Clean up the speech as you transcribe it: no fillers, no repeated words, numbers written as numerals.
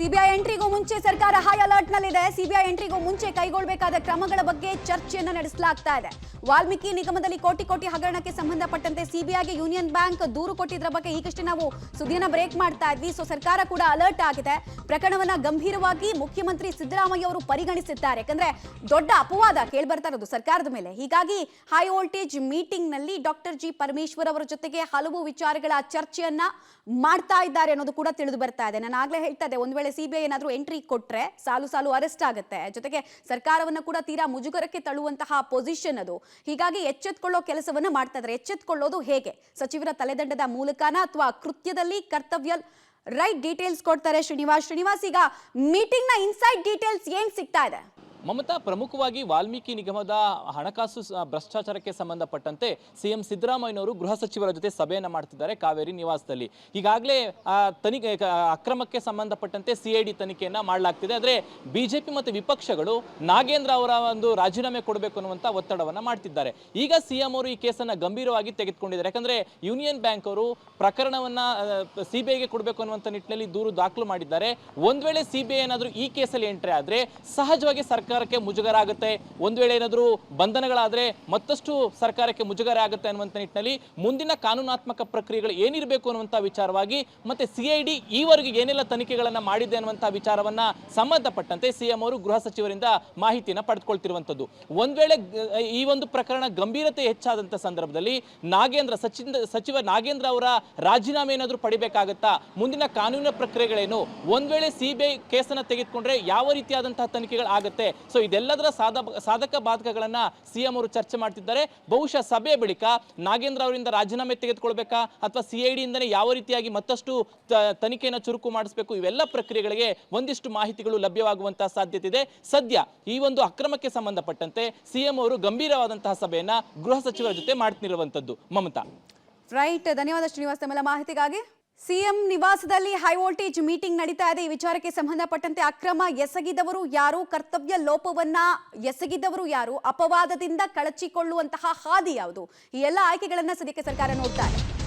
CBI ಎಂಟ್ರಿಗೂ ಮುಂಚೆ ಸರ್ಕಾರ high alert ನಲ್ಲಿದೆ. ಸಿಬಿಐ ಎಂಟ್ರಿಗೂ ಮುಂಚೆ ಕೈಗೊಳ್ಳಬೇಕಾದ ಕ್ರಮಗಳ ಬಗ್ಗೆ ಚರ್ಚೆಯನ್ನು ನಡೆಸಲಾಗ್ತಾ ಇದೆ. ವಾಲ್ಮೀಕಿ ನಿಗಮದಲ್ಲಿ ಕೋಟಿ ಕೋಟಿ ಹಗರಣಕ್ಕೆ ಸಂಬಂಧಪಟ್ಟಂತೆ ಸಿಬಿಐಗೆ ಯೂನಿಯನ್ ಬ್ಯಾಂಕ್ ದೂರು ಕೊಟ್ಟಿದ್ರ ಬಗ್ಗೆ ಈಗಷ್ಟೇ ನಾವು ಸುದ್ದಿಯನ್ನ ಬ್ರೇಕ್ ಮಾಡ್ತಾ ಇದ್ವಿ. ಸೊ ಸರ್ಕಾರ ಕೂಡ ಅಲರ್ಟ್ ಆಗಿದೆ. ಪ್ರಕರಣವನ್ನ ಗಂಭೀರವಾಗಿ ಮುಖ್ಯಮಂತ್ರಿ ಸಿದ್ದರಾಮಯ್ಯ ಅವರು ಪರಿಗಣಿಸಿದ್ದಾರೆ. ಯಾಕಂದ್ರೆ ದೊಡ್ಡ ಅಪವಾದ ಕೇಳಿ ಬರ್ತಾ ಇರೋದು ಸರ್ಕಾರದ ಮೇಲೆ. ಹೀಗಾಗಿ ಹೈ ವೋಲ್ಟೇಜ್ ಮೀಟಿಂಗ್ ನಲ್ಲಿ ಡಾಕ್ಟರ್ ಜಿ ಪರಮೇಶ್ವರ್ ಅವರ ಜೊತೆಗೆ ಹಲವು ವಿಚಾರಗಳ ಚರ್ಚೆಯನ್ನ ಮಾಡ್ತಾ ಇದ್ದಾರೆ ಅನ್ನೋದು ಕೂಡ ತಿಳಿದು ಬರ್ತಾ ಇದೆ. ನಾನು ಆಗ್ಲೇ ಹೇಳ್ತಾ ಇದ್ದೆ, ಒಂದ್ ವೇಳೆ ಸಿಬಿಐ ಏನಾದ್ರೂ ಎಂಟ್ರಿ ಕೊಟ್ರೆ ಸಾಲು ಸಾಲು ಅರೆಸ್ಟ್ ಆಗುತ್ತೆ. ಜೊತೆಗೆ ಸರ್ಕಾರವನ್ನ ಕೂಡ ತೀರಾ ಮುಜುಗರಕ್ಕೆ ತಳ್ಳುವಂತಹ ಪೊಸಿಷನ್ ಅದು. ಹೀಗಾಗಿ ಎಚ್ಚೆತ್ಕೊಳ್ಳೋ ಕೆಲಸವನ್ನ ಮಾಡ್ತಾ ಇದ್ದಾರೆ. ಎಚ್ಚೆತ್ಕೊಳ್ಳೋದು ಹೇಗೆ? ಸಚಿವರ ತಲೆದಂಡದ ಮೂಲಕನ ಅಥವಾ ಕೃತ್ಯದಲ್ಲಿ ಕರ್ತವ್ಯ ರೈಟ್ ಡೀಟೇಲ್ಸ್ ಕೊಡ್ತಾರೆ ಶ್ರೀನಿವಾಸ್. ಈಗ ಮೀಟಿಂಗ್ ನ ಇನ್ಸೈಡ್ ಡೀಟೇಲ್ಸ್ ಏನ್ ಸಿಗ್ತಾ ಇದೆ? ಮಮತಾ, ಪ್ರಮುಖವಾಗಿ ವಾಲ್ಮೀಕಿ ನಿಗಮದ ಹಣಕಾಸು ಭ್ರಷ್ಟಾಚಾರಕ್ಕೆ ಸಂಬಂಧಪಟ್ಟಂತೆ ಸಿಎಂ ಸಿದ್ದರಾಮಯ್ಯನವರು ಗೃಹ ಸಚಿವರ ಜೊತೆ ಸಭೆಯನ್ನು ಮಾಡ್ತಿದ್ದಾರೆ ಕಾವೇರಿ ನಿವಾಸದಲ್ಲಿ. ಈಗಾಗಲೇ ತನಿಖೆ ಅಕ್ರಮಕ್ಕೆ ಸಂಬಂಧಪಟ್ಟಂತೆ ಸಿಐಡಿ ತನಿಖೆಯನ್ನ ಮಾಡಲಾಗ್ತಿದೆ. ಆದರೆ ಬಿಜೆಪಿ ಮತ್ತು ವಿಪಕ್ಷಗಳು ನಾಗೇಂದ್ರ ಅವರ ಒಂದು ರಾಜೀನಾಮೆ ಕೊಡಬೇಕು ಅನ್ನುವಂಥ ಒತ್ತಡವನ್ನ ಮಾಡ್ತಿದ್ದಾರೆ. ಈಗ ಸಿಎಂ ಅವರು ಈ ಕೇಸನ್ನು ಗಂಭೀರವಾಗಿ ತೆಗೆದುಕೊಂಡಿದ್ದಾರೆ. ಯಾಕಂದ್ರೆ ಯೂನಿಯನ್ ಬ್ಯಾಂಕ್ ಅವರು ಪ್ರಕರಣವನ್ನ ಸಿಬಿಐಗೆ ಕೊಡಬೇಕು ಅನ್ನುವಂಥ ನಿಟ್ಟಿನಲ್ಲಿ ದೂರು ದಾಖಲು ಮಾಡಿದ್ದಾರೆ. ಒಂದ್ ವೇಳೆ ಸಿಬಿಐ ಏನಾದರೂ ಈ ಕೇಸಲ್ಲಿ ಎಂಟ್ರಿ ಆದ್ರೆ ಸಹಜವಾಗಿ ಸರ್ಕಾರಕ್ಕೆ ಮುಜುಗರ ಆಗುತ್ತೆ. ಒಂದ್ ವೇಳೆ ಏನಾದರೂ ಬಂಧನಗಳಾದ್ರೆ ಮತ್ತಷ್ಟು ಸರ್ಕಾರಕ್ಕೆ ಮುಜುಗರ ಆಗುತ್ತೆ ಅನ್ನುವಂಥ ನಿಟ್ಟಿನಲ್ಲಿ ಮುಂದಿನ ಕಾನೂನಾತ್ಮಕ ಪ್ರಕ್ರಿಯೆಗಳು ಏನಿರಬೇಕು ಅನ್ನುವಂಥ ವಿಚಾರವಾಗಿ ಮತ್ತೆ ಸಿಐಡಿ ಈವರೆಗೆ ಏನೆಲ್ಲ ತನಿಖೆಗಳನ್ನ ಮಾಡಿದೆ ಅನ್ನುವಂಥ ವಿಚಾರವನ್ನ ಸಂಬಂಧಪಟ್ಟಂತೆ ಸಿಎಂ ಅವರು ಗೃಹ ಸಚಿವರಿಂದ ಮಾಹಿತಿಯನ್ನು ಪಡೆದುಕೊಳ್ತಿರುವಂತದ್ದು. ಒಂದ್ ವೇಳೆ ಈ ಒಂದು ಪ್ರಕರಣ ಗಂಭೀರತೆ ಹೆಚ್ಚಾದಂತ ಸಂದರ್ಭದಲ್ಲಿ ಸಚಿವ ನಾಗೇಂದ್ರ ಅವರ ರಾಜೀನಾಮೆ ಏನಾದರೂ ಪಡಿಬೇಕಾಗತ್ತಾ? ಮುಂದಿನ ಕಾನೂನಿನ ಪ್ರಕ್ರಿಯೆಗಳೇನು? ಒಂದ್ ವೇಳೆ ಸಿಬಿಐ ಕೇಸನ್ನ ತೆಗೆದುಕೊಂಡ್ರೆ ಯಾವ ರೀತಿಯಾದಂತಹ ತನಿಖೆಗಳು ಆಗುತ್ತೆ? ಸೊ ಇದೆಲ್ಲದರ ಸಾಧಕ ಬಾಧಕಗಳನ್ನ ಸಿಎಂ ಅವರು ಚರ್ಚೆ ಮಾಡ್ತಿದ್ದಾರೆ. ಬಹುಶಃ ಸಭೆಯ ಬಳಿಕ ನಾಗೇಂದ್ರ ಅವರಿಂದ ರಾಜೀನಾಮೆ ತೆಗೆದುಕೊಳ್ಬೇಕಾ ಅಥವಾ ಸಿಐಡಿ ಇಂದನೇ ಯಾವ ರೀತಿಯಾಗಿ ಮತ್ತಷ್ಟು ತನಿಖೆಯನ್ನು ಚುರುಕು ಮಾಡಿಸಬೇಕು, ಇವೆಲ್ಲ ಪ್ರಕ್ರಿಯೆಗಳಿಗೆ ಒಂದಿಷ್ಟು ಮಾಹಿತಿಗಳು ಲಭ್ಯವಾಗುವಂತಹ ಸಾಧ್ಯತೆ ಇದೆ. ಸದ್ಯ ಈ ಒಂದು ಅಕ್ರಮಕ್ಕೆ ಸಂಬಂಧಪಟ್ಟಂತೆ ಸಿಎಂ ಅವರು ಗಂಭೀರವಾದಂತಹ ಸಭೆಯನ್ನ ಗೃಹ ಸಚಿವರ ಜೊತೆ ಮಾಡ್ತಿರುವಂತದ್ದು. ಮಮತಾ, ರೈಟ್, ಧನ್ಯವಾದ ಶ್ರೀನಿವಾಸ್ ತಮ್ಮೆಲ್ಲ ಮಾಹಿತಿಗಾಗಿ. ಸಿಎಂ ನಿವಾಸದಲ್ಲಿ ಹೈ ವೋಲ್ಟೇಜ್ ಮೀಟಿಂಗ್ ನಡೀತಾ ಇದೆ. ಈ ವಿಚಾರಕ್ಕೆ ಸಂಬಂಧಪಟ್ಟಂತೆ ಅಕ್ರಮ ಎಸಗಿದವರು ಯಾರು, ಕರ್ತವ್ಯ ಲೋಪವನ್ನ ಎಸಗಿದವರು ಯಾರು, ಅಪವಾದದಿಂದ ಕಳಚಿಕೊಳ್ಳುವಂತಹ ಹಾದಿ ಯಾವುದು, ಈ ಎಲ್ಲ ಆಯ್ಕೆಗಳನ್ನ ಸದ್ಯಕ್ಕೆ ಸರ್ಕಾರ ನೋಡ್ತಾ ಇದೆ.